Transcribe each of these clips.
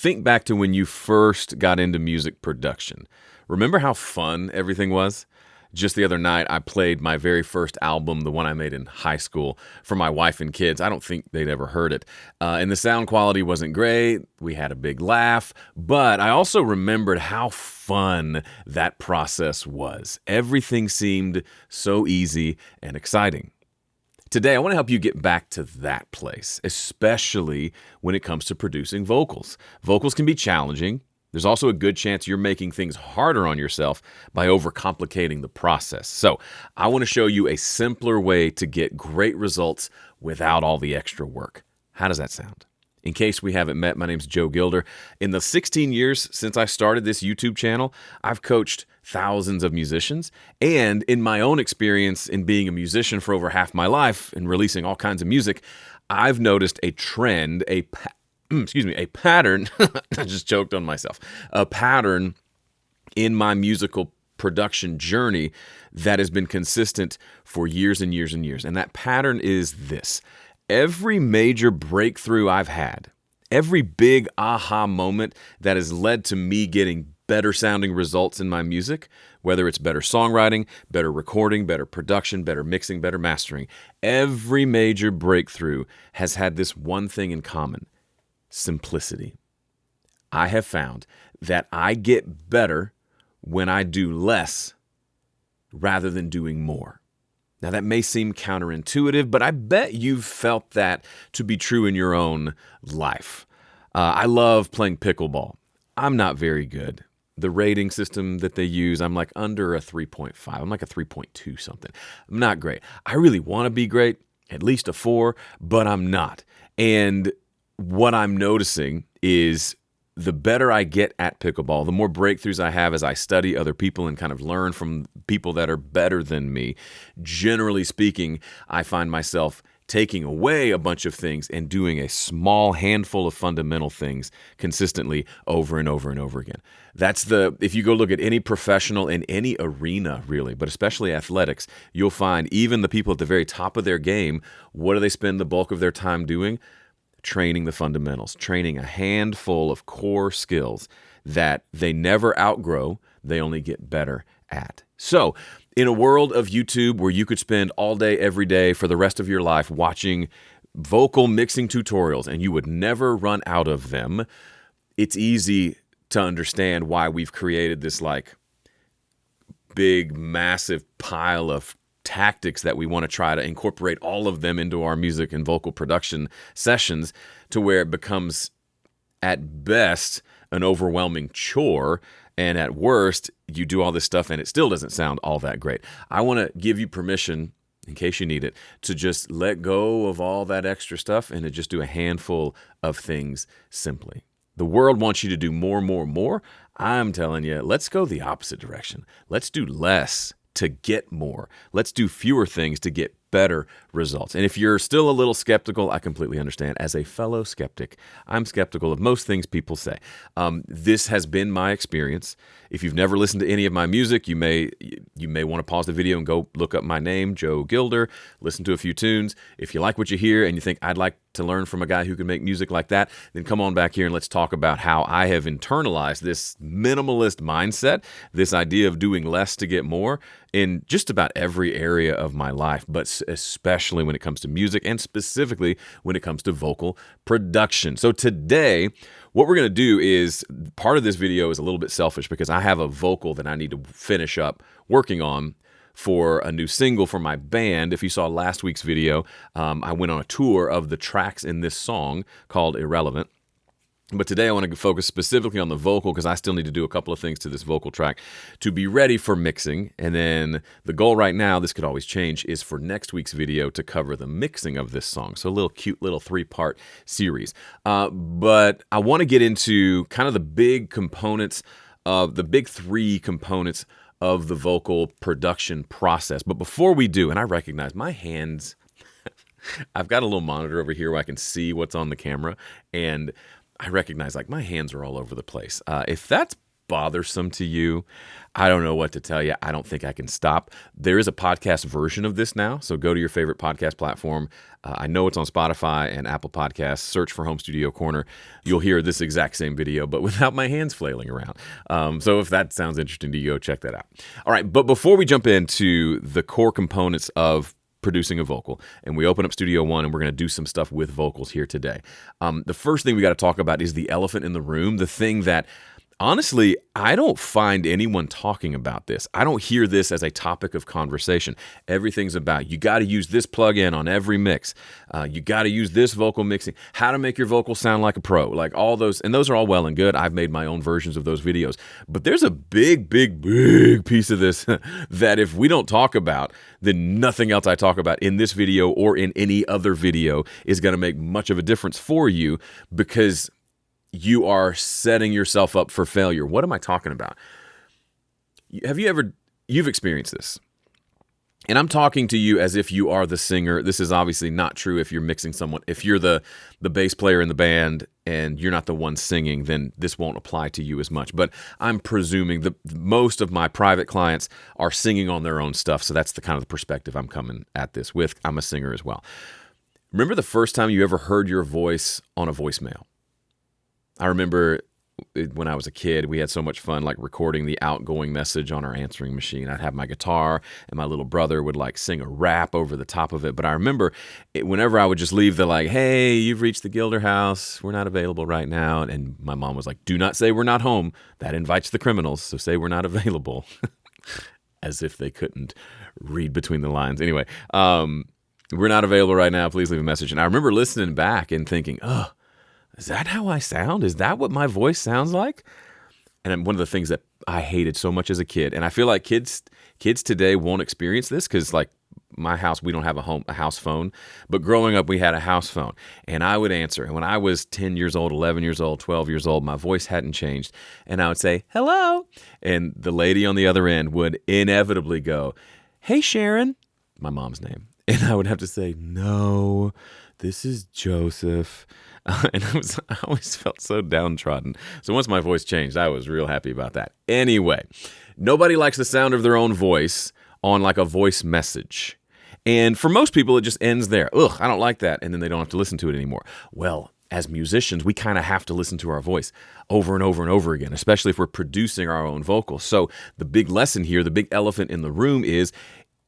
think back to when you first got into music production. Remember how fun everything was? Just the other night, I played my very first album, the one I made in high school, for my wife and kids. I don't think they'd ever heard it. And the sound quality wasn't great. We had a big laugh. But I also remembered how fun that process was. Everything seemed so easy and exciting. Today, I want to help you get back to that place, especially when it comes to producing vocals. Vocals can be challenging. There's also a good chance you're making things harder on yourself by overcomplicating the process. So I want to show you a simpler way to get great results without all the extra work. How does that sound? In case we haven't met, my name's Joe Gilder. In the 16 years since I started this YouTube channel, I've coached thousands of musicians. And in my own experience in being a musician for over half my life and releasing all kinds of music, I've noticed a trend, a pattern, I just choked on myself, a pattern in my musical production journey that has been consistent for years and years and years. And that pattern is this. Every major breakthrough I've had, every big aha moment that has led to me getting better sounding results in my music, whether it's better songwriting, better recording, better production, better mixing, better mastering, every major breakthrough has had this one thing in common: simplicity. I have found that I get better when I do less rather than doing more. Now, that may seem counterintuitive, but I bet you've felt that to be true in your own life. I love playing pickleball. I'm not very good. The rating system that they use, I'm like under a 3.5. I'm like a 3.2 something. I'm not great. I really want to be great, at least a 4, but I'm not. And what I'm noticing is the better I get at pickleball, the more breakthroughs I have as I study other people and kind of learn from people that are better than me. Generally speaking, I find myself taking away a bunch of things and doing a small handful of fundamental things consistently over and over and over again. If you go look at any professional in any arena, really, but especially athletics, you'll find even the people at the very top of their game, what do they spend the bulk of their time doing? Training the fundamentals, training a handful of core skills that they never outgrow, they only get better at. So, in a world of YouTube where you could spend all day, every day for the rest of your life watching vocal mixing tutorials and you would never run out of them, it's easy to understand why we've created this like big, massive pile of tactics that we want to try to incorporate all of them into our music and vocal production sessions to where it becomes, at best, an overwhelming chore, and at worst, you do all this stuff and it still doesn't sound all that great. I want to give you permission, in case you need it, to just let go of all that extra stuff and to just do a handful of things simply. The world wants you to do more, more, more. I'm telling you, let's go the opposite direction. Let's do less to get more. Let's do fewer things to get better results. And if you're still a little skeptical, I completely understand. As a fellow skeptic, I'm skeptical of most things people say. This has been my experience. If you've never listened to any of my music, you may want to pause the video and go look up my name, Joe Gilder, listen to a few tunes. If you like what you hear and you think I'd like to learn from a guy who can make music like that, then come on back here and let's talk about how I have internalized this minimalist mindset, this idea of doing less to get more in just about every area of my life, but especially when it comes to music and specifically when it comes to vocal production. So today, what we're going to do is, part of this video is a little bit selfish because I have a vocal that I need to finish up working on for a new single for my band. If you saw last week's video, I went on a tour of the tracks in this song called Irrelevant. But today I want to focus specifically on the vocal because I still need to do a couple of things to this vocal track to be ready for mixing. And then the goal right now, this could always change, is for next week's video to cover the mixing of this song. So a little cute little 3-part series. But I want to get into kind of the big components of the big 3 components of the vocal production process. But before we do, and I recognize my hands, I've got a little monitor over here where I can see what's on the camera, and I recognize like my hands are all over the place. If that's bothersome to you, I don't know what to tell you. I don't think I can stop. There is a podcast version of this now, so go to your favorite podcast platform. I know it's on Spotify and Apple Podcasts. Search for Home Studio Corner. You'll hear this exact same video, but without my hands flailing around. So if that sounds interesting to you, go check that out. All right, but before we jump into the core components of producing a vocal, and we open up Studio One, and we're going to do some stuff with vocals here today. The first thing we got to talk about is the elephant in the room, the thing that, honestly, I don't find anyone talking about this. I don't hear this as a topic of conversation. Everything's about, you got to use this plug-in on every mix. You got to use this vocal mixing, how to make your vocal sound like a pro, like all those, and those are all well and good. I've made my own versions of those videos. But there's a big piece of this that if we don't talk about, then nothing else I talk about in this video or in any other video is going to make much of a difference for you, because you are setting yourself up for failure. What am I talking about? You've experienced this. And I'm talking to you as if you are the singer. This is obviously not true if you're mixing someone. If you're the bass player in the band and you're not the one singing, then this won't apply to you as much. But I'm presuming that most of my private clients are singing on their own stuff. So that's the kind of the perspective I'm coming at this with. I'm a singer as well. Remember the first time you ever heard your voice on a voicemail? I remember when I was a kid, we had so much fun like recording the outgoing message on our answering machine. I'd have my guitar and my little brother would like sing a rap over the top of it. But I remember whenever I would just leave the like, hey, you've reached the Gilder house. We're not available right now. And my mom was like, do not say we're not home. That invites the criminals. So say we're not available. As if they couldn't read between the lines. Anyway, we're not available right now. Please leave a message. And I remember listening back and thinking, oh, is that how I sound? Is that what my voice sounds like? And one of the things that I hated so much as a kid, and I feel like kids today won't experience this because, like, my house, we don't have a house phone. But growing up, we had a house phone, and I would answer. And when I was 10 years old, 11 years old, 12 years old, my voice hadn't changed. And I would say, hello. And the lady on the other end would inevitably go, hey, Sharon, my mom's name. And I would have to say, no, this is Joseph. And I always felt so downtrodden. So once my voice changed, I was real happy about that. Anyway, nobody likes the sound of their own voice on like a voice message. And for most people, it just ends there. Ugh, I don't like that. And then they don't have to listen to it anymore. Well, as musicians, we kind of have to listen to our voice over and over and over again, especially if we're producing our own vocals. So the big lesson here, the big elephant in the room is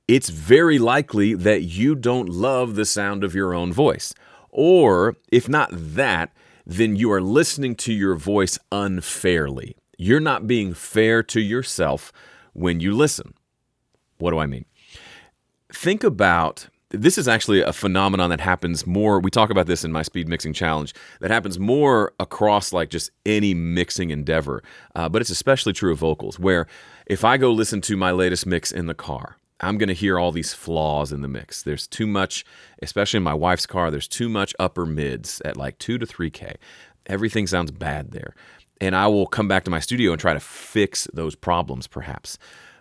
it's very likely that you don't love the sound of your own voice. Or if not that, then you are listening to your voice unfairly. You're not being fair to yourself when you listen. What do I mean? Think about, this is actually a phenomenon that happens more, we talk about this in my speed mixing challenge, that happens more across like just any mixing endeavor. But it's especially true of vocals, where if I go listen to my latest mix in the car, I'm going to hear all these flaws in the mix. There's too much, especially in my wife's car, there's too much upper mids at like 2 to 3K. Everything sounds bad there. And I will come back to my studio and try to fix those problems perhaps.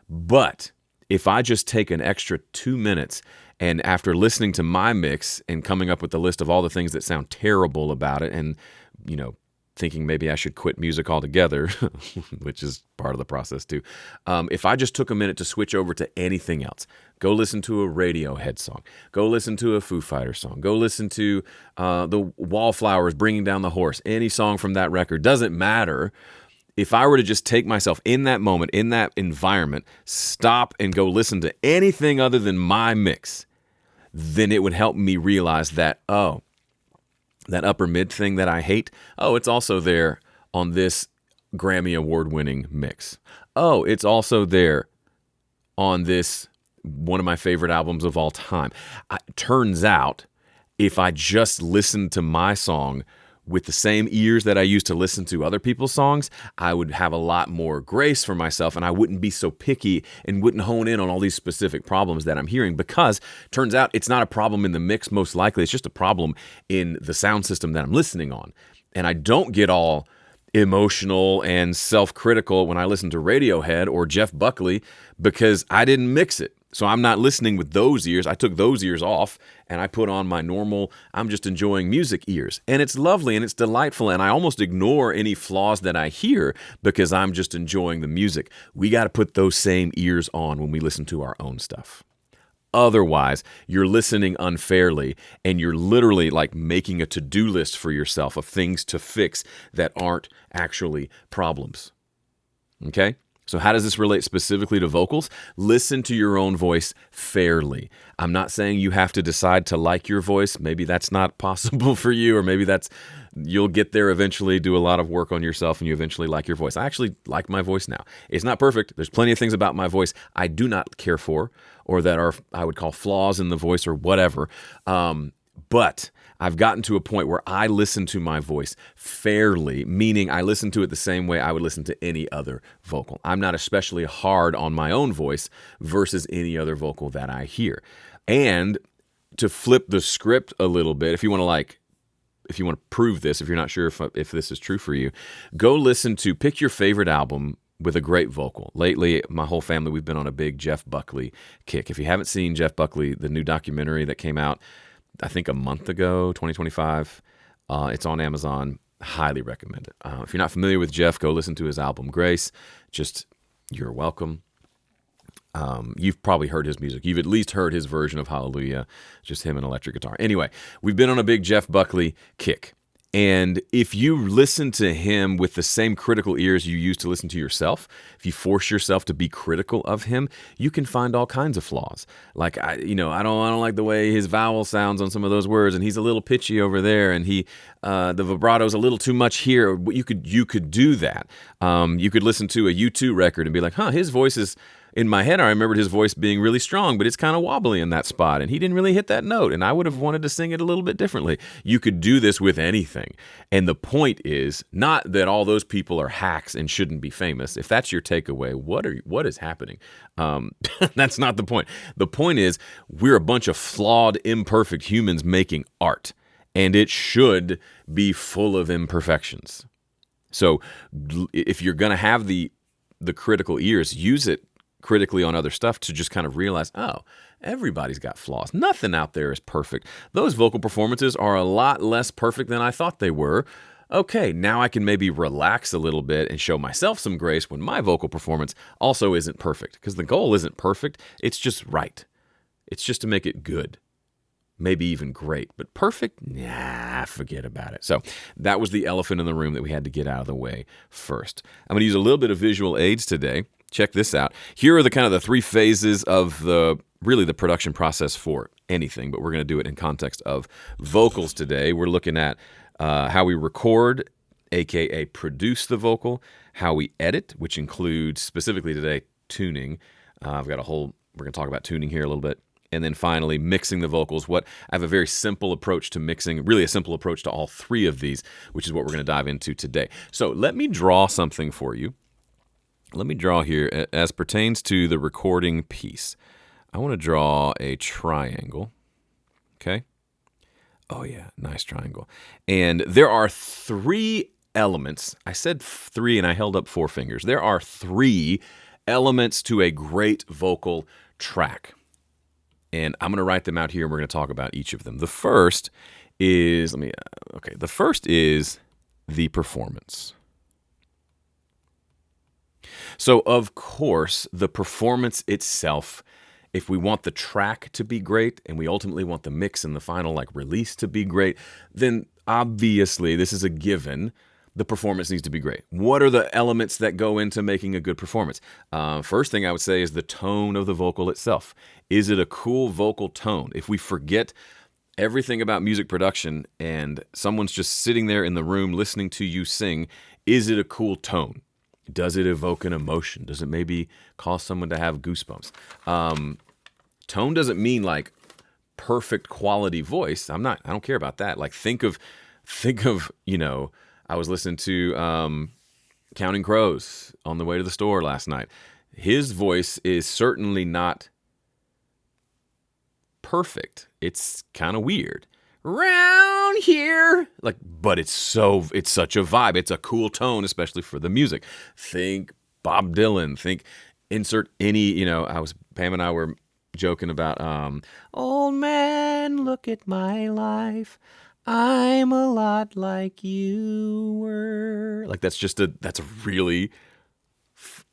But if I just take an extra 2 minutes and after listening to my mix and coming up with the list of all the things that sound terrible about it and, thinking maybe I should quit music altogether, which is part of the process too. If I just took a minute to switch over to anything else, go listen to a Radiohead song, go listen to a Foo Fighters song, go listen to the Wallflowers, Bringing Down the Horse, any song from that record, doesn't matter. If I were to just take myself in that moment, in that environment, stop and go listen to anything other than my mix, then it would help me realize that, oh, that upper mid thing that I hate, oh, it's also there on this Grammy award-winning mix. Oh, it's also there on this, one of my favorite albums of all time. Turns out, if I just listened to my song with the same ears that I used to listen to other people's songs, I would have a lot more grace for myself and I wouldn't be so picky and wouldn't hone in on all these specific problems that I'm hearing, because turns out it's not a problem in the mix most likely, it's just a problem in the sound system that I'm listening on. And I don't get all emotional and self-critical when I listen to Radiohead or Jeff Buckley because I didn't mix it. So I'm not listening with those ears. I took those ears off and I put on my normal, I'm just enjoying music ears. And it's lovely and it's delightful. And I almost ignore any flaws that I hear because I'm just enjoying the music. We got to put those same ears on when we listen to our own stuff. Otherwise, you're listening unfairly and you're literally like making a to-do list for yourself of things to fix that aren't actually problems. Okay? So how does this relate specifically to vocals? Listen to your own voice fairly. I'm not saying you have to decide to like your voice. Maybe that's not possible for you, or maybe you'll get there eventually, do a lot of work on yourself, and you eventually like your voice. I actually like my voice now. It's not perfect. There's plenty of things about my voice I do not care for, or that are, I would call flaws in the voice or whatever. But I've gotten to a point where I listen to my voice fairly, meaning I listen to it the same way I would listen to any other vocal. I'm not especially hard on my own voice versus any other vocal that I hear. And to flip the script a little bit, if you want to prove this, if you're not sure if this is true for you, go pick your favorite album with a great vocal. Lately, my whole family, we've been on a big Jeff Buckley kick. If you haven't seen Jeff Buckley, the new documentary that came out, I think a month ago, 2025. It's on Amazon. Highly recommend it. If you're not familiar with Jeff, go listen to his album, Grace. You're welcome. You've probably heard his music. You've at least heard his version of Hallelujah, just him and electric guitar. Anyway, we've been on a big Jeff Buckley kick. And if you listen to him with the same critical ears you use to listen to yourself, if you force yourself to be critical of him, you can find all kinds of flaws. Like I don't like the way his vowel sounds on some of those words, and he's a little pitchy over there, and the vibrato's a little too much here. You could do that. You could listen to a U2 record and be like, his voice is. In my head, I remembered his voice being really strong, but it's kind of wobbly in that spot, and he didn't really hit that note, and I would have wanted to sing it a little bit differently. You could do this with anything, and the point is not that all those people are hacks and shouldn't be famous. If that's your takeaway, what is happening? That's not the point. The point is we're a bunch of flawed, imperfect humans making art, and it should be full of imperfections. So if you're going to have the critical ears, use it critically on other stuff to just kind of realize, everybody's got flaws. Nothing out there is perfect. Those vocal performances are a lot less perfect than I thought they were. Okay, now I can maybe relax a little bit and show myself some grace when my vocal performance also isn't perfect, because the goal isn't perfect. It's just right. It's just to make it good. Maybe even great, but perfect? Nah, forget about it. So that was the elephant in the room that we had to get out of the way first. I'm going to use a little bit of visual aids today. Check this out. Here are the three phases of the production process for anything, but we're going to do it in context of vocals today. We're looking at how we record, aka produce the vocal, how we edit, which includes specifically today tuning. We're going to talk about tuning here a little bit. And then finally, mixing the vocals. I have a very simple approach to mixing, really a simple approach to all three of these, which is what we're going to dive into today. So let me draw something for you. Let me draw here as pertains to the recording piece. I want to draw a triangle. Okay? Oh yeah, nice triangle. And there are three elements. I said three and I held up four fingers. There are three elements to a great vocal track. And I'm going to write them out here and we're going to talk about each of them. The first is, the performance. So, of course, the performance itself, if we want the track to be great and we ultimately want the mix and the final release to be great, then obviously this is a given. The performance needs to be great. What are the elements that go into making a good performance? First thing I would say is the tone of the vocal itself. Is it a cool vocal tone? If we forget everything about music production and someone's just sitting there in the room listening to you sing, is it a cool tone? Does it evoke an emotion? Does it maybe cause someone to have goosebumps? Tone doesn't mean perfect quality voice. I don't care about that. Think of, I was listening to Counting Crows on the way to the store last night. His voice is certainly not perfect. It's kind of weird. Round here, but it's such a vibe. It's a cool tone, especially for the music. Think Bob Dylan. Think insert any. Pam and I were joking about, old man, look at my life. I'm a lot like you were. Like that's a really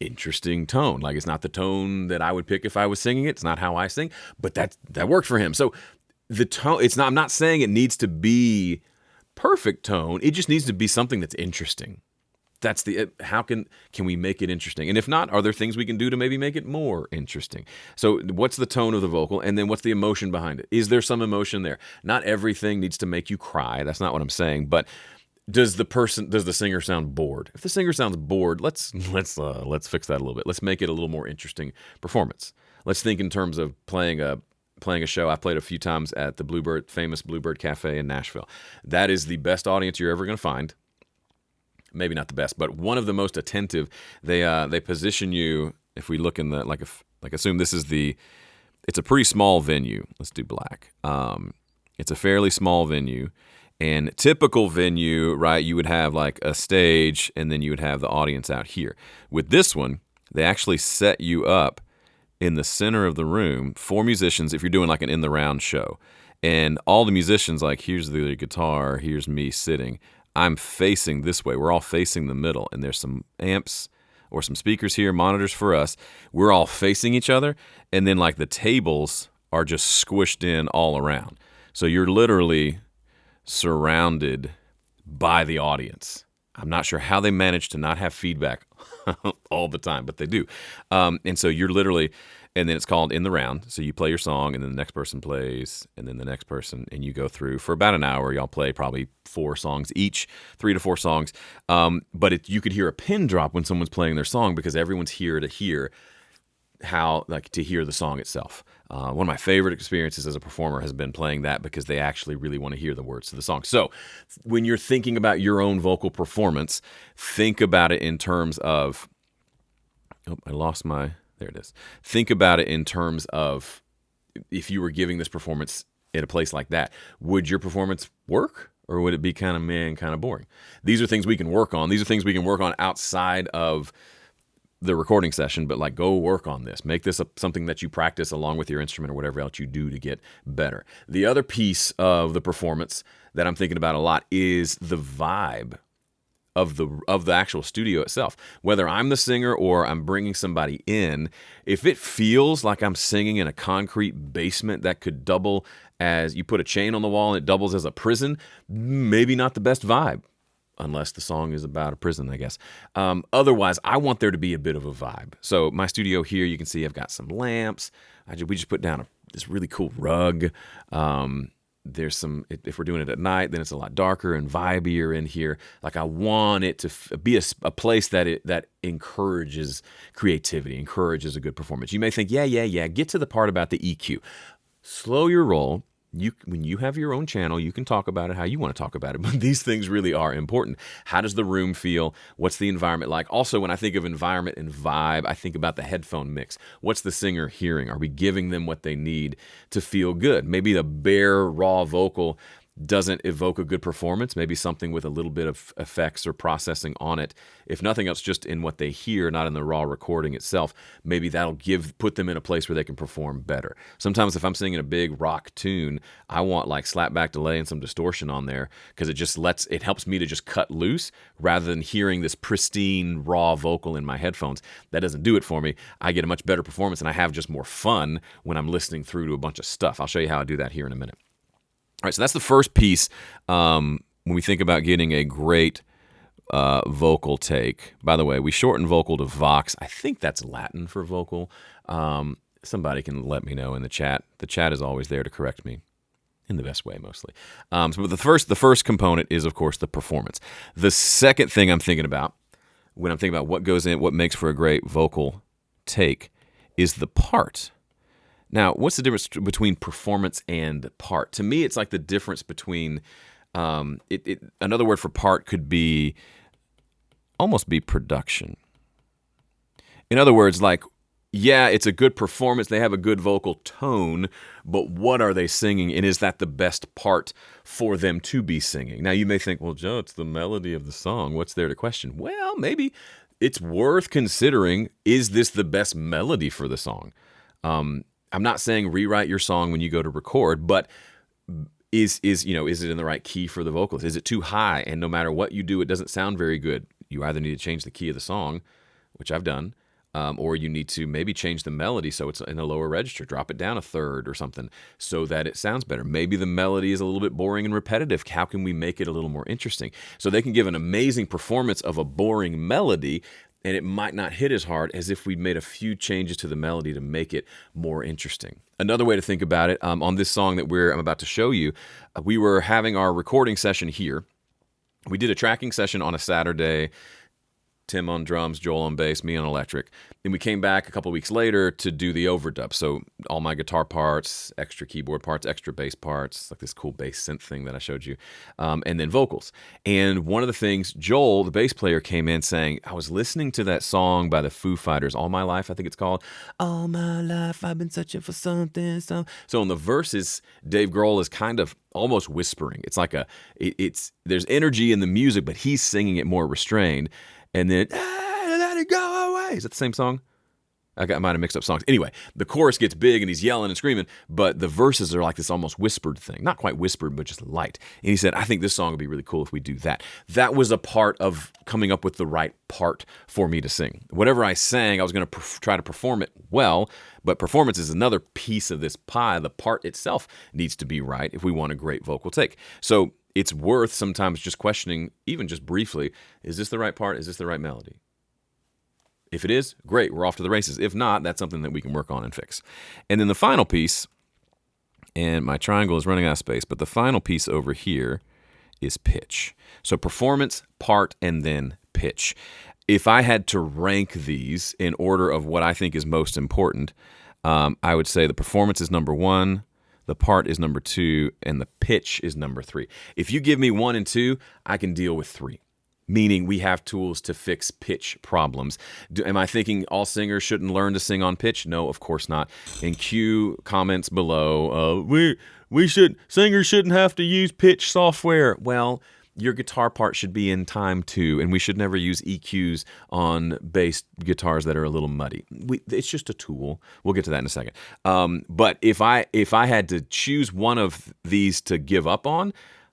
interesting tone. Like it's not the tone that I would pick if I was singing it. It's not how I sing, but that worked for him. So the tone, I'm not saying it needs to be perfect tone. It just needs to be something that's interesting. That's how can we make it interesting? And if not, are there things we can do to maybe make it more interesting? So what's the tone of the vocal? And then what's the emotion behind it? Is there some emotion there? Not everything needs to make you cry. That's not what I'm saying. But does the singer sound bored? If the singer sounds bored, let's fix that a little bit. Let's make it a little more interesting performance. Let's think in terms of playing a show. I've played a few times at the famous Bluebird Cafe in Nashville. That is the best audience you're ever going to find. Maybe not the best, but one of the most attentive. They position you. If we look in the assume this is it's a pretty small venue. Let's do black. It's a fairly small venue, and typical venue, right? You would have like a stage, and then you would have the audience out here. With this one, they actually set you up in the center of the room for musicians. If you're doing like an in the round show, and all the musicians, like here's the guitar, here's me sitting. I'm facing this way. We're all facing the middle, and there's some amps or some speakers here, monitors for us. We're all facing each other, and then like the tables are just squished in all around. So you're literally surrounded by the audience. I'm not sure how they manage to not have feedback all the time, but they do. And so you're literally, and then it's called in the round. So you play your song, and then the next person plays, and then the next person, and you go through for about an hour. Y'all play probably 4 songs each, 3 to 4 songs. But you could hear a pin drop when someone's playing their song because everyone's here to hear to hear the song itself. One of my favorite experiences as a performer has been playing that because they actually really want to hear the words to the song. So when you're thinking about your own vocal performance, think about it in terms of, there it is. Think about it in terms of if you were giving this performance in a place like that, would your performance work? Or would it be kind of boring? These are things we can work on. These are things we can work on outside of the recording session, but like go work on this. Make this something that you practice along with your instrument or whatever else you do to get better. The other piece of the performance that I'm thinking about a lot is the vibe of the actual studio itself. Whether I'm the singer or I'm bringing somebody in, if it feels like I'm singing in a concrete basement that could double as you put a chain on the wall and it doubles as a prison, maybe not the best vibe. Unless the song is about a prison, I guess. Otherwise, I want there to be a bit of a vibe. So my studio here, you can see I've got some lamps. We just put down this really cool rug. There's some, if we're doing it at night, then it's a lot darker and vibier in here. Like I want it to be a place that encourages creativity, encourages a good performance. You may think, yeah, get to the part about the EQ. Slow your roll. When you have your own channel, you can talk about it how you want to talk about it, but these things really are important. How does the room feel? What's the environment like? Also, when I think of environment and vibe, I think about the headphone mix. What's the singer hearing? Are we giving them what they need to feel good? Maybe the bare, raw vocal doesn't evoke a good performance, maybe something with a little bit of effects or processing on it. If nothing else, just in what they hear, not in the raw recording itself, maybe that'll put them in a place where they can perform better. Sometimes if I'm singing a big rock tune, I want like slapback delay and some distortion on there because it helps me to just cut loose rather than hearing this pristine raw vocal in my headphones. That doesn't do it for me. I get a much better performance and I have just more fun when I'm listening through to a bunch of stuff. I'll show you how I do that here in a minute. All right, so that's the first piece when we think about getting a great vocal take. By the way, we shorten vocal to vox. I think that's Latin for vocal. Somebody can let me know in the chat. The chat is always there to correct me in the best way, mostly. So the first component is, of course, the performance. The second thing I'm thinking about when I'm thinking about what goes in, what makes for a great vocal take, is the part. Now, what's the difference between performance and part? To me, it's like the difference between, another word for part could be, almost be production. In other words, like, yeah, it's a good performance, they have a good vocal tone, but what are they singing, and is that the best part for them to be singing? Now, you may think, well, Joe, it's the melody of the song. What's there to question? Well, maybe it's worth considering, is this the best melody for the song? I'm not saying rewrite your song when you go to record, but is it in the right key for the vocals? Is it too high? And no matter what you do, it doesn't sound very good. You either need to change the key of the song, which I've done, or you need to maybe change the melody so it's in a lower register, drop it down a third or something so that it sounds better. Maybe the melody is a little bit boring and repetitive. How can we make it a little more interesting? So they can give an amazing performance of a boring melody, and it might not hit as hard as if we'd made a few changes to the melody to make it more interesting. Another way to think about it, on this song that I'm about to show you, we were having our recording session here. We did a tracking session on a Saturday, Tim on drums, Joel on bass, me on electric. And we came back a couple weeks later to do the overdub. So all my guitar parts, extra keyboard parts, extra bass parts, like this cool bass synth thing that I showed you, and then vocals. And one of the things, Joel, the bass player, came in saying, I was listening to that song by the Foo Fighters, All My Life, I think it's called. All my life I've been searching for something. So in the verses, Dave Grohl is kind of almost whispering. It's like there's energy in the music, but he's singing it more restrained. And then, let it go away. Is that the same song? I might have mixed up songs. Anyway, the chorus gets big and he's yelling and screaming, but the verses are like this almost whispered thing. Not quite whispered, but just light. And he said, I think this song would be really cool if we do that. That was a part of coming up with the right part for me to sing. Whatever I sang, I was going to try to perform it well, but performance is another piece of this pie. The part itself needs to be right if we want a great vocal take. So it's worth sometimes just questioning, even just briefly, is this the right part? Is this the right melody? If it is, great, we're off to the races. If not, that's something that we can work on and fix. And then the final piece, and my triangle is running out of space, but the final piece over here is pitch. So performance, part, and then pitch. If I had to rank these in order of what I think is most important, I would say the performance is number 1, the part is number 2, and the pitch is number 3. If you give me 1 and 2, I can deal with 3. Meaning we have tools to fix pitch problems. Am I thinking all singers shouldn't learn to sing on pitch? No, of course not. And cue comments below, singers shouldn't have to use pitch software. Well, your guitar part should be in time too, and we should never use EQs on bass guitars that are a little muddy. It's just a tool. We'll get to that in a second. But if I had to choose one of these to give up on,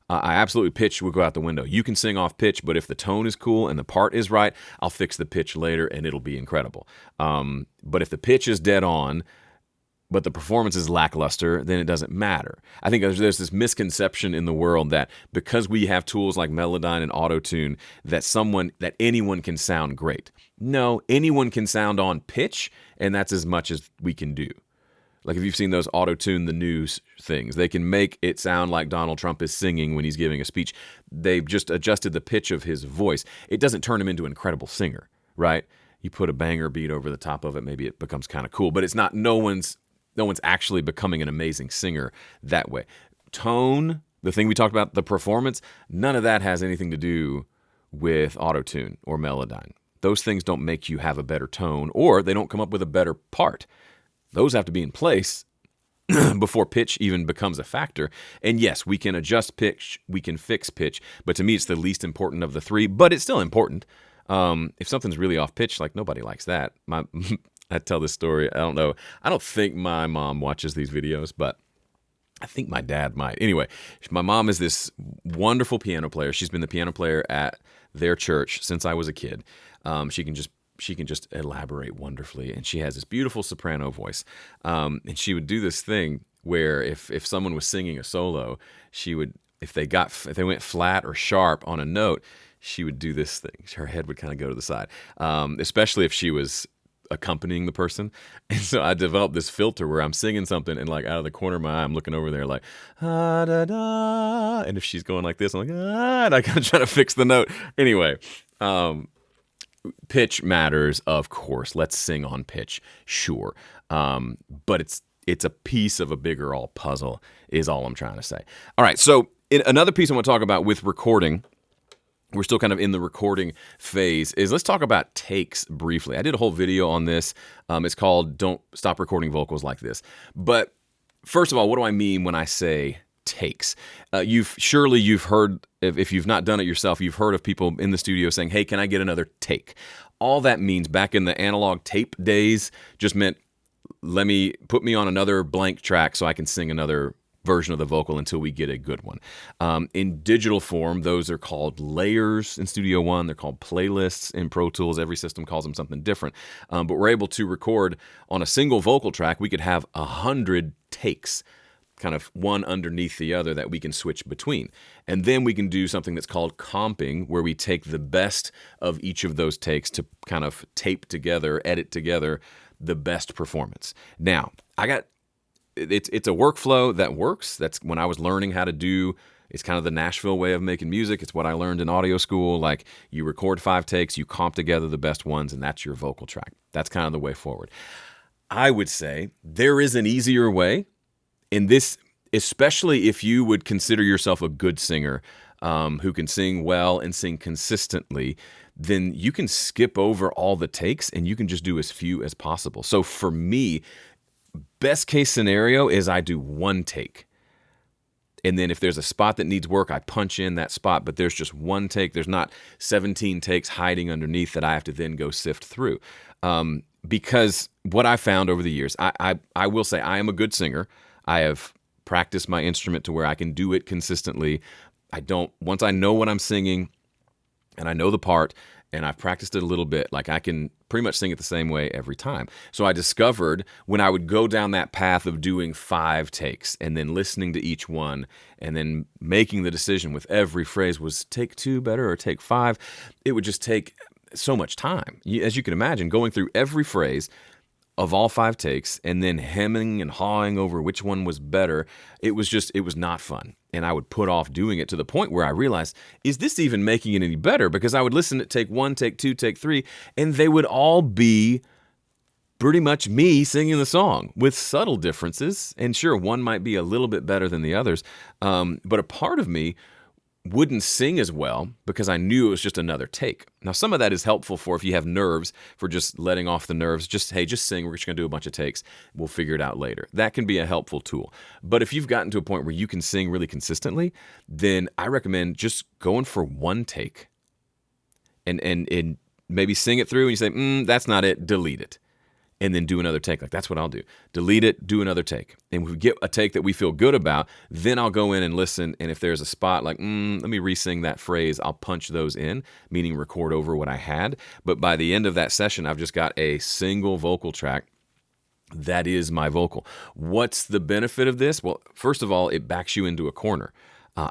I absolutely pitch would go out the window. You can sing off pitch, but if the tone is cool and the part is right, I'll fix the pitch later and it'll be incredible. But if the pitch is dead on, but the performance is lackluster, then it doesn't matter. I think there's this misconception in the world that because we have tools like Melodyne and Auto-Tune, that anyone can sound great. No, anyone can sound on pitch, and that's as much as we can do. Like if you've seen those Auto-Tune the news things, they can make it sound like Donald Trump is singing when he's giving a speech. They've just adjusted the pitch of his voice. It doesn't turn him into an incredible singer, right? You put a banger beat over the top of it, maybe it becomes kind of cool, but it's not, no one's actually becoming an amazing singer that way. Tone, the thing we talked about, the performance, none of that has anything to do with Auto-Tune or Melodyne. Those things don't make you have a better tone, or they don't come up with a better part. Those have to be in place before pitch even becomes a factor. And yes, we can adjust pitch, we can fix pitch, but to me it's the least important of the 3, but it's still important. If something's really off pitch, like nobody likes that. I tell this story, I don't know. I don't think my mom watches these videos, but I think my dad might. Anyway, my mom is this wonderful piano player. She's been the piano player at their church since I was a kid. She can just elaborate wonderfully, and she has this beautiful soprano voice. And she would do this thing where if someone was singing a solo, she would, if they went flat or sharp on a note, she would do this thing. Her head would kind of go to the side, especially if she was accompanying the person. And so I developed this filter where I'm singing something and like out of the corner of my eye, I'm looking over there like, ah, da, da. And if she's going like this, I'm like, ah, and I kind of try to fix the note. Anyway, pitch matters, of course. Let's sing on pitch, sure. But it's a piece of a bigger all puzzle is all I'm trying to say. All right, so another piece I want to talk about with recording, we're still kind of in the recording phase, is let's talk about takes briefly. I did a whole video on this. It's called Don't Stop Recording Vocals Like This. But first of all, what do I mean when I say takes? You've heard, if you've not done it yourself, you've heard of people in the studio saying, hey, can I get another take? All that means back in the analog tape days just meant put me on another blank track so I can sing another version of the vocal until we get a good one. In digital form, those are called layers in Studio One. They're called playlists in Pro Tools. Every system calls them something different. But we're able to record on a single vocal track. We could have 100 takes, kind of one underneath the other, that we can switch between. And then we can do something that's called comping, where we take the best of each of those takes to kind of tape together, edit together the best performance. Now, it's a workflow that works. That's when I was learning how to do. It's kind of the Nashville way of making music. It's what I learned in audio school. Like, you record 5 takes, you comp together the best ones, and that's your vocal track. That's kind of the way forward. I would say there is an easier way. In this, especially if you would consider yourself a good singer who can sing well and sing consistently, then you can skip over all the takes and you can just do as few as possible. So for me, best case scenario is I do 1 take. And then if there's a spot that needs work, I punch in that spot, but there's just 1 take. There's not 17 takes hiding underneath that I have to then go sift through. Because what I found over the years, I will say I am a good singer. I have practiced my instrument to where I can do it consistently. Once I know what I'm singing and I know the part and I've practiced it a little bit, like, I can pretty much sing it the same way every time. So I discovered when I would go down that path of doing 5 takes and then listening to each one and then making the decision with every phrase, was take 2 better or take 5, it would just take so much time. As you can imagine, going through every phrase of all 5 takes and then hemming and hawing over which one was better, it was not fun. And I would put off doing it to the point where I realized, is this even making it any better? Because I would listen to take 1, take 2, take 3, and they would all be pretty much me singing the song with subtle differences. And sure, one might be a little bit better than the others. But a part of me wouldn't sing as well because I knew it was just another take. Now, some of that is helpful for if you have nerves, for just letting off the nerves. Just sing. We're just going to do a bunch of takes. We'll figure it out later. That can be a helpful tool. But if you've gotten to a point where you can sing really consistently, then I recommend just going for 1 take and maybe sing it through and you say, that's not it, delete it. And then do another take. Like, that's what I'll do. Delete it, do another take. And if we get a take that we feel good about, then I'll go in and listen. And if there's a spot like, let me re-sing that phrase, I'll punch those in, meaning record over what I had. But by the end of that session, I've just got a single vocal track that is my vocal. What's the benefit of this? Well, first of all, it backs you into a corner.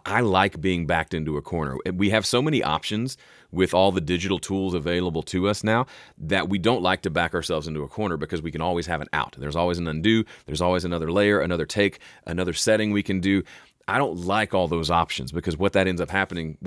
I like being backed into a corner. We have so many options with all the digital tools available to us now that we don't like to back ourselves into a corner because we can always have an out. There's always an undo. There's always another layer, another take, another setting we can do. I don't like all those options because what ends up happening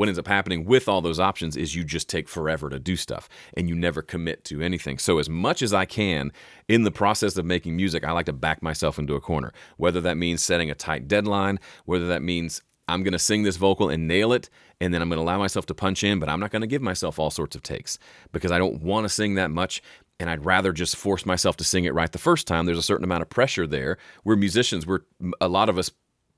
with all those options is you just take forever to do stuff and you never commit to anything. So as much as I can in the process of making music, I like to back myself into a corner, whether that means setting a tight deadline, whether that means I'm going to sing this vocal and nail it, and then I'm going to allow myself to punch in, but I'm not going to give myself all sorts of takes because I don't want to sing that much, and I'd rather just force myself to sing it right the first time. There's a certain amount of pressure there. We're musicians. A lot of us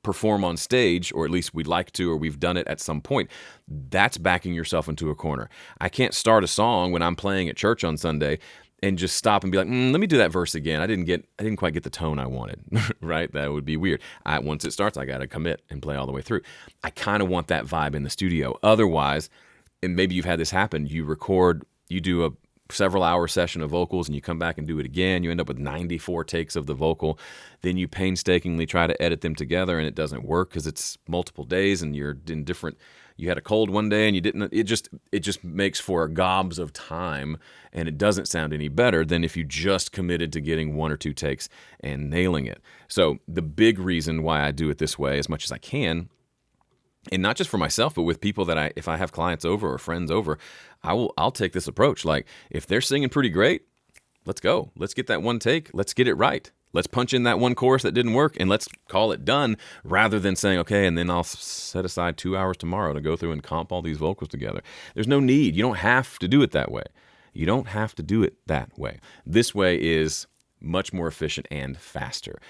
perform on stage, or at least we'd like to, or we've done it at some point. That's backing yourself into a corner. I can't start a song when I'm playing at church on Sunday and just stop and be like, let me do that verse again. I didn't quite get the tone I wanted, right? That would be weird. Once it starts, I got to commit and play all the way through. I kind of want that vibe in the studio. Otherwise, and maybe you've had this happen, you do a several hour session of vocals and you come back and do it again. You end up with 94 takes of the vocal. Then you painstakingly try to edit them together and it doesn't work because it's multiple days and you're in different. You had a cold one day and you didn't. It just makes for gobs of time, and it doesn't sound any better than if you just committed to getting 1 or 2 takes and nailing it. So the big reason why I do it this way, as much as I can, and not just for myself, but with people that if I have clients over or friends over, I'll take this approach. Like, if they're singing pretty great, let's go. Let's get that 1 take. Let's get it right. Let's punch in that 1 chorus that didn't work and let's call it done, rather than saying, okay, and then I'll set aside 2 hours tomorrow to go through and comp all these vocals together. There's no need. You don't have to do it that way. You don't have to do it that way. This way is much more efficient and faster.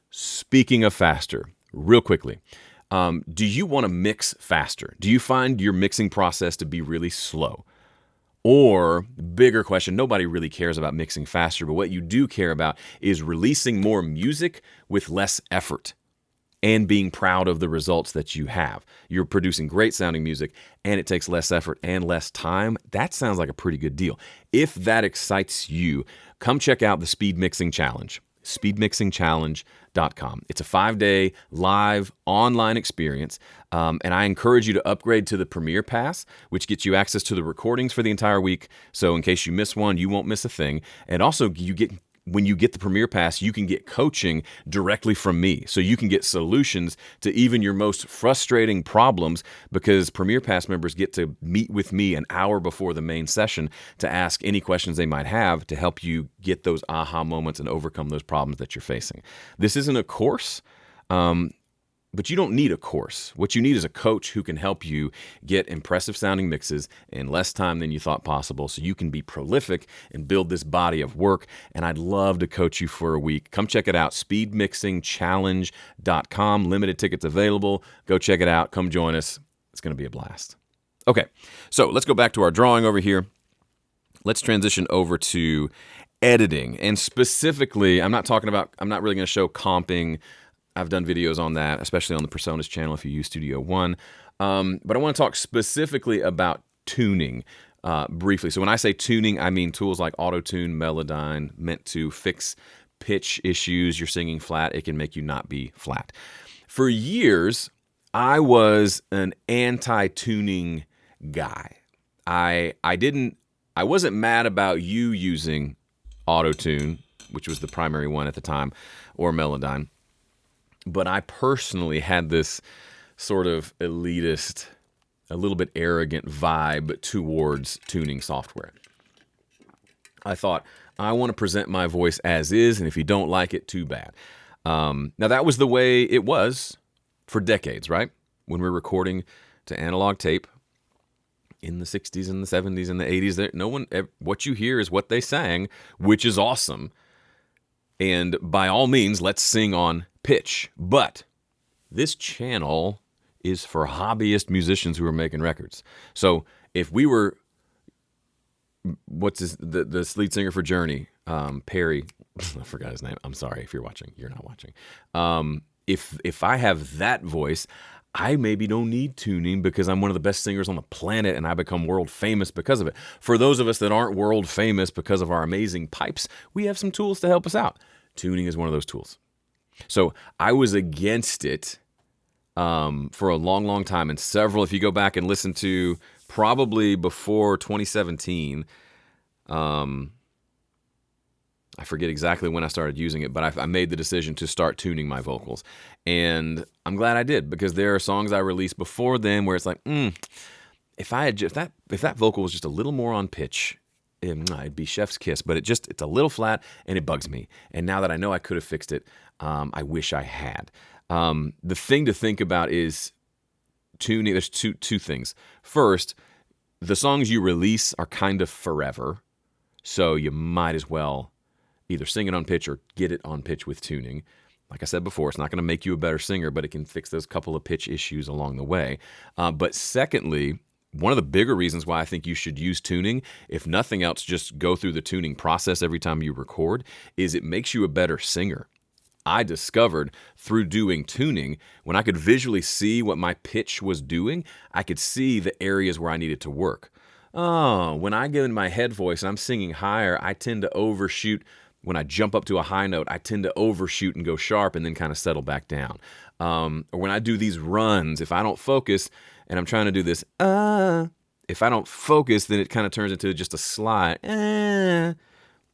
Speaking of faster, real quickly, do you want to mix faster? Do you find your mixing process to be really slow? Or, bigger question, nobody really cares about mixing faster, but what you do care about is releasing more music with less effort and being proud of the results that you have. You're producing great sounding music and it takes less effort and less time. That sounds like a pretty good deal. If that excites you, come check out the Speed Mixing Challenge, speedmixingchallenge.com. It's a 5-day live online experience, and I encourage you to upgrade to the Premier Pass, which gets you access to the recordings for the entire week. So in case you miss one, you won't miss a thing. And also, when you get the Premier Pass, you can get coaching directly from me. So you can get solutions to even your most frustrating problems, because Premier Pass members get to meet with me an hour before the main session to ask any questions they might have to help you get those aha moments and overcome those problems that you're facing. This isn't a course, but you don't need a course. What you need is a coach who can help you get impressive sounding mixes in less time than you thought possible, so you can be prolific and build this body of work. And I'd love to coach you for a week. Come check it out, speedmixingchallenge.com. Limited tickets available. Go check it out. Come join us. It's going to be a blast. Okay, so let's go back to our drawing over here. Let's transition over to editing. And specifically, I'm not really going to show comping. I've done videos on that, especially on the Personas channel if you use Studio One. But I want to talk specifically about tuning briefly. So when I say tuning, I mean tools like Auto-Tune, Melodyne, meant to fix pitch issues. You're singing flat, it can make you not be flat. For years, I was an anti-tuning guy. I wasn't mad about you using Auto-Tune, which was the primary one at the time, or Melodyne. But I personally had this sort of elitist, a little bit arrogant vibe towards tuning software. I thought, I want to present my voice as is, and if you don't like it, too bad. Now, that was the way it was for decades, right? When we're recording to analog tape in the 60s and the 70s and the 80s, what you hear is what they sang, which is awesome. And by all means, let's sing on pitch. But this channel is for hobbyist musicians who are making records. So if we were, the lead singer for Journey, Perry, I forgot his name. I'm sorry if you're watching. You're not watching. If I have that voice, I maybe don't need tuning because I'm one of the best singers on the planet and I become world famous because of it. For those of us that aren't world famous because of our amazing pipes, we have some tools to help us out. Tuning is one of those tools. So I was against it for a long, long time. And if you go back and listen to probably before 2017, I forget exactly when I started using it, but I made the decision to start tuning my vocals. And I'm glad I did, because there are songs I released before then where it's like, if that vocal was just a little more on pitch, it'd be chef's kiss, but it's a little flat and it bugs me. And now that I know I could have fixed it, I wish I had. The thing to think about is tuning. There's two things. First, the songs you release are kind of forever, so you might as well either sing it on pitch or get it on pitch with tuning. Like I said before, it's not going to make you a better singer, but it can fix those couple of pitch issues along the way. But secondly, one of the bigger reasons why I think you should use tuning, if nothing else, just go through the tuning process every time you record, is it makes you a better singer. I discovered through doing tuning, when I could visually see what my pitch was doing, I could see the areas where I needed to work. When I get in my head voice and I'm singing higher, I tend to overshoot. When I jump up to a high note, I tend to overshoot and go sharp and then kind of settle back down. Or when I do these runs, if I don't focus and I'm trying to do this, if I don't focus, then it kind of turns into just a slide. And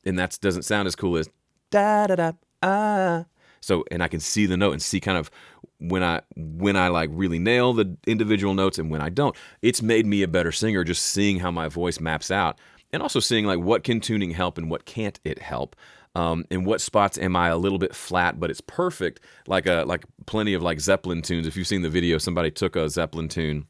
that doesn't sound as cool as da-da-da, So, and I can see the note and see kind of when I like really nail the individual notes and when I don't. It's made me a better singer just seeing how my voice maps out, and also seeing like what can tuning help and what can't it help. In what spots am I a little bit flat, but it's perfect, like plenty of like Zeppelin tunes. If you've seen the video, somebody took a Zeppelin tune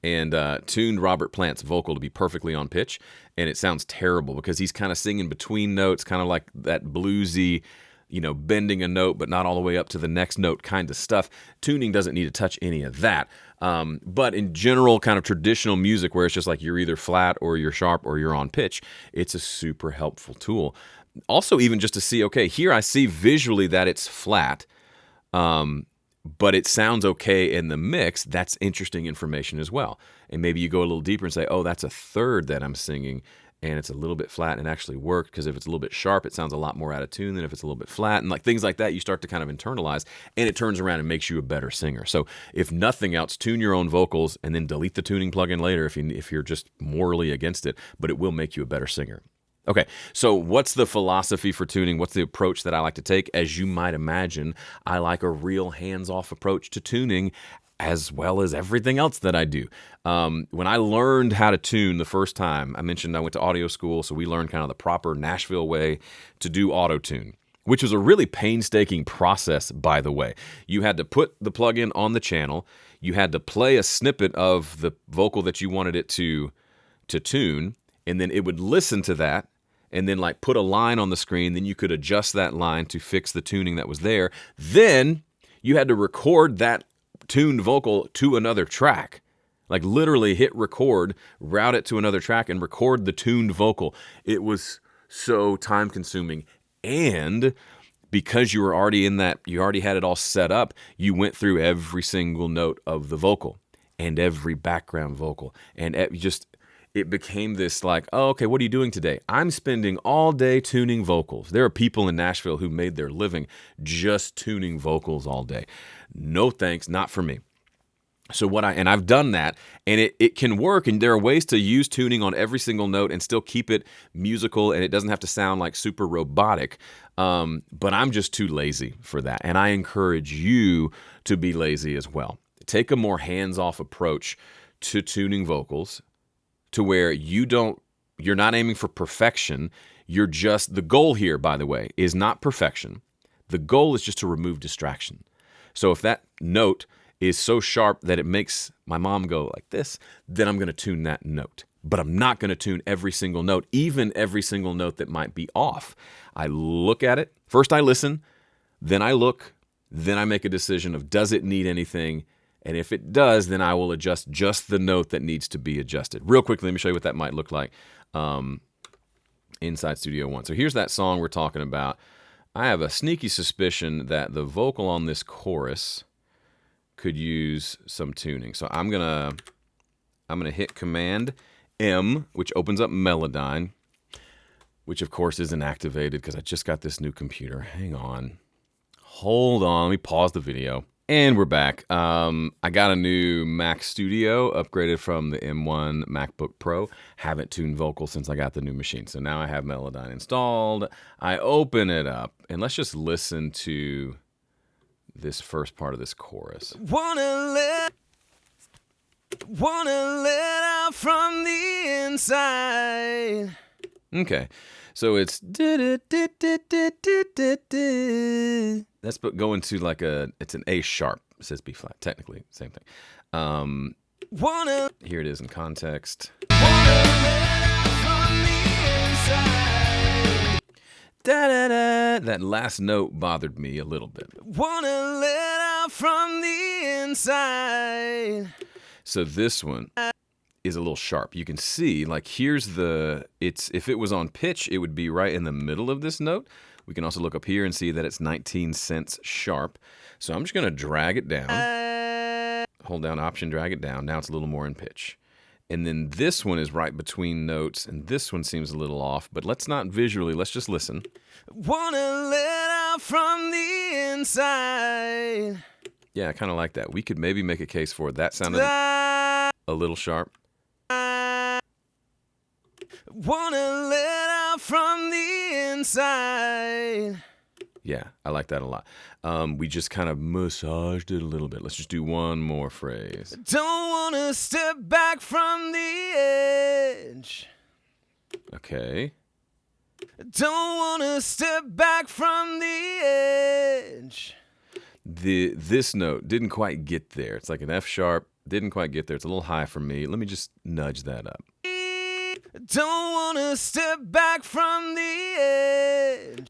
and tuned Robert Plant's vocal to be perfectly on pitch, and it sounds terrible because he's kind of singing between notes, kind of like that bluesy bending a note but not all the way up to the next note kind of stuff. Tuning doesn't need to touch any of that. But in general, kind of traditional music where it's just like you're either flat or you're sharp or you're on pitch, it's a super helpful tool. Also, even just to see, okay, here I see visually that it's flat, but it sounds okay in the mix. That's interesting information as well. And maybe you go a little deeper and say, oh, that's a third that I'm singing, and it's a little bit flat and actually worked, because if it's a little bit sharp, it sounds a lot more out of tune than if it's a little bit flat. And like things like that, you start to kind of internalize, and it turns around and makes you a better singer. So if nothing else, tune your own vocals and then delete the tuning plugin later if you're just morally against it, but it will make you a better singer. Okay, so what's the philosophy for tuning? What's the approach that I like to take? As you might imagine, I like a real hands-off approach to tuning, as well as everything else that I do. When I learned how to tune the first time, I mentioned I went to audio school, so we learned kind of the proper Nashville way to do auto-tune, which was a really painstaking process, by the way. You had to put the plugin on the channel, you had to play a snippet of the vocal that you wanted it to tune, and then it would listen to that, and then like put a line on the screen, then you could adjust that line to fix the tuning that was there. Then you had to record that tuned vocal to another track. Like literally hit record, route it to another track, and record the tuned vocal. It was so time consuming. And because you were already in that, you already had it all set up, you went through every single note of the vocal and every background vocal. And it became this like, oh, okay, what are you doing today? I'm spending all day tuning vocals. There are people in Nashville who made their living just tuning vocals all day. No thanks, not for me. So I've done that, and it can work, and there are ways to use tuning on every single note and still keep it musical, and it doesn't have to sound like super robotic, but I'm just too lazy for that, and I encourage you to be lazy as well. Take a more hands-off approach to tuning vocals, to where you're not aiming for perfection. The goal here, by the way, is not perfection. The goal is just to remove distraction. So if that note is so sharp that it makes my mom go like this, then I'm going to tune that note. But I'm not going to tune every single note, even every single note that might be off. I look at it. First I listen, then I look, then I make a decision of does it need anything. And if it does, then I will adjust just the note that needs to be adjusted. Real quickly, let me show you what that might look like inside Studio One. So here's that song we're talking about. I have a sneaky suspicion that the vocal on this chorus could use some tuning. So I'm gonna hit Command M, which opens up Melodyne, which of course isn't activated because I just got this new computer. Hang on. Hold on, let me pause the video. And we're back. I got a new Mac Studio, upgraded from the M1 MacBook Pro. Haven't tuned vocals since I got the new machine. So now I have Melodyne installed. I open it up, and let's just listen to this first part of this chorus. Wanna let out from the inside. Okay, so it's that's going to like it's an A sharp. It says B flat, technically, same thing. Here it is in context. That last note bothered me a little bit. Wanna let out from the inside. So this one is a little sharp. You can see, like, here's if it was on pitch, it would be right in the middle of this note. We can also look up here and see that it's 19 cents sharp. So I'm just going to drag it down. Hold down Option, drag it down. Now it's a little more in pitch. And then this one is right between notes, and this one seems a little off. But let's not visually, let's just listen. Wanna let out from the inside. Yeah, I kind of like that. We could maybe make a case for it. That sounded a little sharp. Wanna let out from the inside. Yeah, I like that a lot. We just kind of massaged it a little bit. Let's just do one more phrase. Don't wanna step back from the edge. Okay. Don't wanna step back from the edge. This note didn't quite get there. It's like an F sharp. Didn't quite get there. It's a little high for me. Let me just nudge that up. Don't wanna step back from the edge.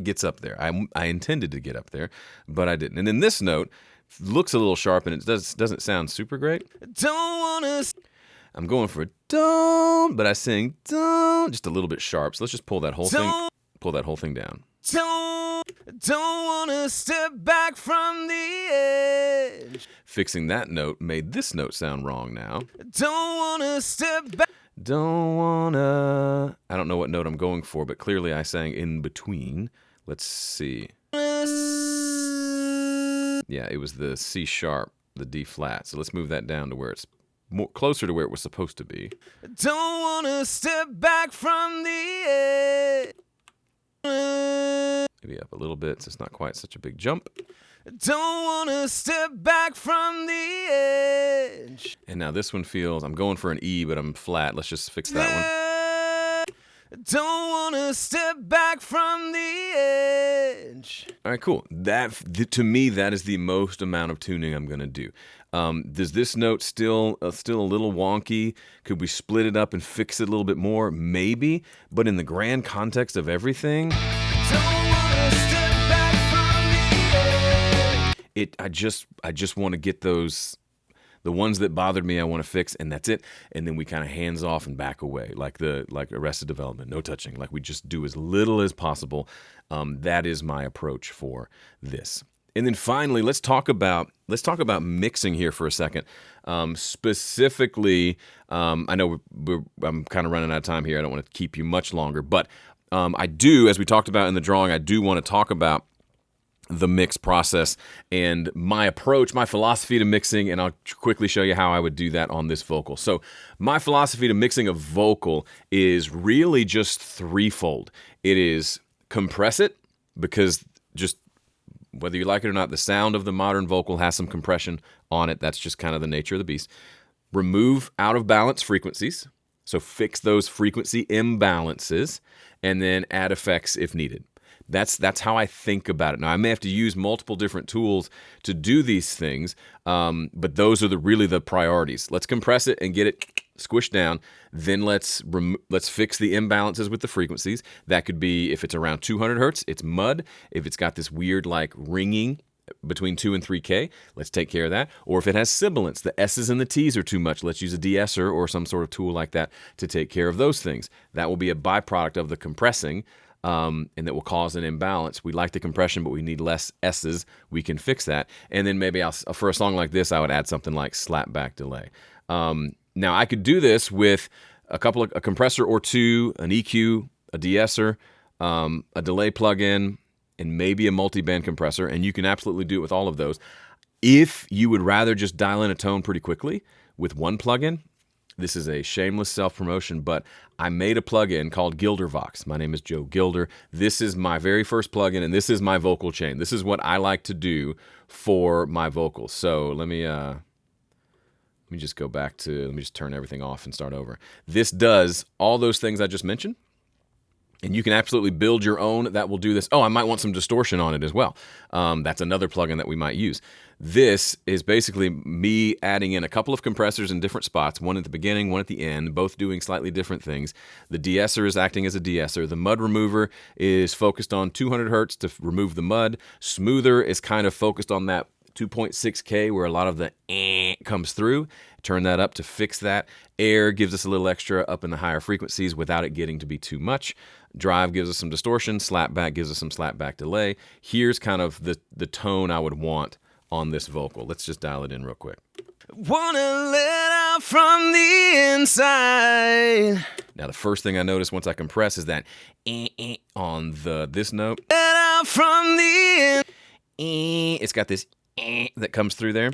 gets up there. I intended to get up there, but I didn't. And then this note looks a little sharp, and it doesn't sound super great. I'm going for a don't, but I sing don't just a little bit sharp. So let's just pull that whole thing down. Don't wanna step back from the edge. Fixing that note made this note sound wrong now. Don't wanna step back. Don't wanna. I don't know what note I'm going for, but clearly I sang in between. Let's see. Yeah, it was the C sharp, the D flat. So let's move that down to where it's more closer to where it was supposed to be. Don't wanna step back from the edge. Maybe up a little bit so it's not quite such a big jump. Don't wanna step back from the edge. And now this one feels, I'm going for an E, but I'm flat. Let's just fix that one. Don't wanna step back from the edge. All right, cool. To me, that is the most amount of tuning I'm gonna do. Does this note still a little wonky? Could we split it up and fix it a little bit more? Maybe, but in the grand context of everything, I just want to get those, the ones that bothered me, I want to fix, and that's it. And then we kind of hands off and back away, like Arrested Development, no touching. Like we just do as little as possible. That is my approach for this. And then finally, let's talk about mixing here for a second. Specifically, I know I'm kind of running out of time here. I don't want to keep you much longer, but I do, as we talked about in the drawing, I do want to talk about the mix process and my approach, my philosophy to mixing, and I'll quickly show you how I would do that on this vocal. So my philosophy to mixing a vocal is really just threefold. It is compress it, because just whether you like it or not, the sound of the modern vocal has some compression on it. That's just kind of the nature of the beast. Remove out of balance frequencies. So fix those frequency imbalances, and then add effects if needed. That's how I think about it. Now, I may have to use multiple different tools to do these things, but those are really the priorities. Let's compress it and get it squished down. Then let's fix the imbalances with the frequencies. That could be, if it's around 200 hertz, it's mud. If it's got this weird like ringing between 2 and 3K, let's take care of that. Or if it has sibilance, the S's and the T's are too much, let's use a de-esser or some sort of tool like that to take care of those things. That will be a byproduct of the compressing, and that will cause an imbalance. We like the compression, but we need less S's. We can fix that. And then maybe for a song like this, I would add something like slapback delay. Now, I could do this with a compressor or two, an EQ, a de-esser, a delay plugin, and maybe a multi-band compressor, and you can absolutely do it with all of those. If you would rather just dial in a tone pretty quickly with one plugin, this is a shameless self-promotion, but I made a plugin called GilderVox. My name is Joe Gilder. This is my very first plugin, and this is my vocal chain. This is what I like to do for my vocals. So let me just go back to, let me just turn everything off and start over. This does all those things I just mentioned, and you can absolutely build your own that will do this. Oh, I might want some distortion on it as well. That's another plugin that we might use. This is basically me adding in a couple of compressors in different spots, one at the beginning, one at the end, both doing slightly different things. The de-esser is acting as a de-esser. The mud remover is focused on 200 hertz to remove the mud. Smoother is kind of focused on that 2.6K where a lot of the comes through. Turn that up to fix that. Air gives us a little extra up in the higher frequencies without it getting to be too much. Drive gives us some distortion. Slapback gives us some slapback delay. Here's kind of the tone I would want on this vocal. Let's just dial it in real quick. Wanna let out from the inside. Now the first thing I notice once I compress is that on this note. Let out from the it's got this that comes through there.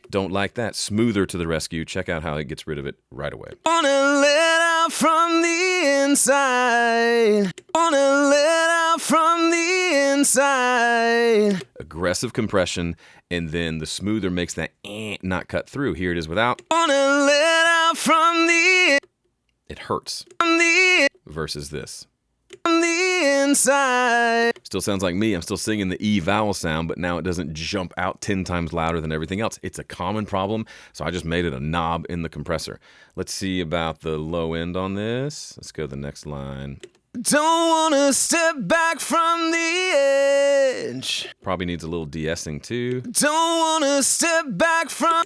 Don't like that. Smoother to the rescue. Check out how it gets rid of it right away. Wanna let out from the inside. Wanna let out from the inside. Aggressive compression, and then the smoother makes that not cut through. Here it is without. Wanna let out from the. It hurts. Versus this. On the inside. Still sounds like me. I'm still singing the E vowel sound, but now it doesn't jump out 10 times louder than everything else. It's a common problem, so I just made it a knob in the compressor. Let's see about the low end on this. Let's go to the next line. Don't wanna step back from the edge. Probably needs a little de-essing too. Don't wanna step back from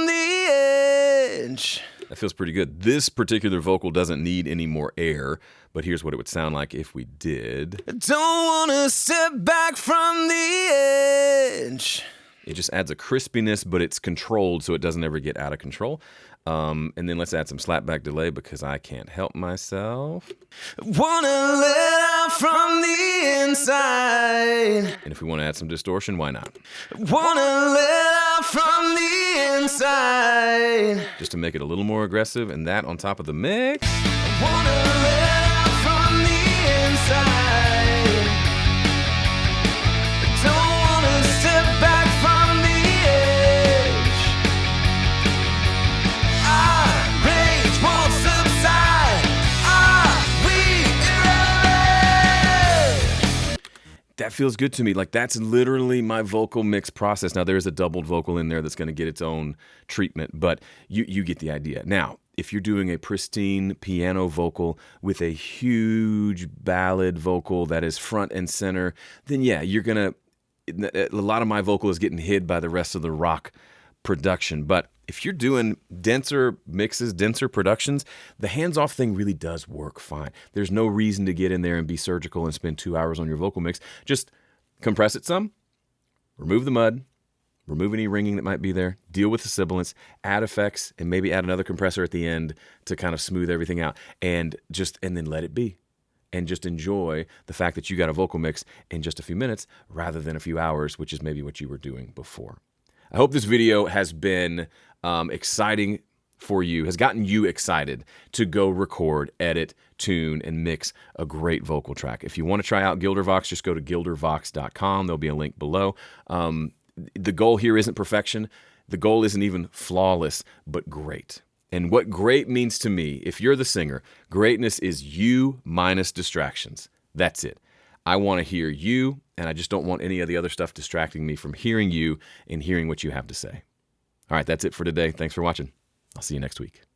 the edge. That feels pretty good. This particular vocal doesn't need any more air, but here's what it would sound like if we did. Don't wanna step back from the edge. It just adds a crispiness, but it's controlled so it doesn't ever get out of control. And then let's add some slapback delay because I can't help myself. Wanna let out from the inside. And if we want to add some distortion, why not? Wanna let out from the inside. Just to make it a little more aggressive, and that on top of the mix. Wanna let out from the inside. Don't wanna step back from the edge. Our rage won't subside. Are we irrelevant? That feels good to me. Like, that's literally my vocal mix process. Now, there's a doubled vocal in there that's going to get its own treatment, but you get the idea. Now, if you're doing a pristine piano vocal with a huge ballad vocal that is front and center, then yeah, you're going to, a lot of my vocal is getting hid by the rest of the rock production. But if you're doing denser mixes, denser productions, the hands-off thing really does work fine. There's no reason to get in there and be surgical and spend 2 hours on your vocal mix. Just compress it some, remove the mud, remove any ringing that might be there, deal with the sibilance, add effects, and maybe add another compressor at the end to kind of smooth everything out. And then let it be. And just enjoy the fact that you got a vocal mix in just a few minutes rather than a few hours, which is maybe what you were doing before. I hope this video has been exciting for you, has gotten you excited to go record, edit, tune, and mix a great vocal track. If you want to try out GilderVox, just go to GilderVox.com. There'll be a link below. The goal here isn't perfection. The goal isn't even flawless, but great. And what great means to me, if you're the singer, greatness is you minus distractions. That's it. I want to hear you, and I just don't want any of the other stuff distracting me from hearing you and hearing what you have to say. All right, that's it for today. Thanks for watching. I'll see you next week.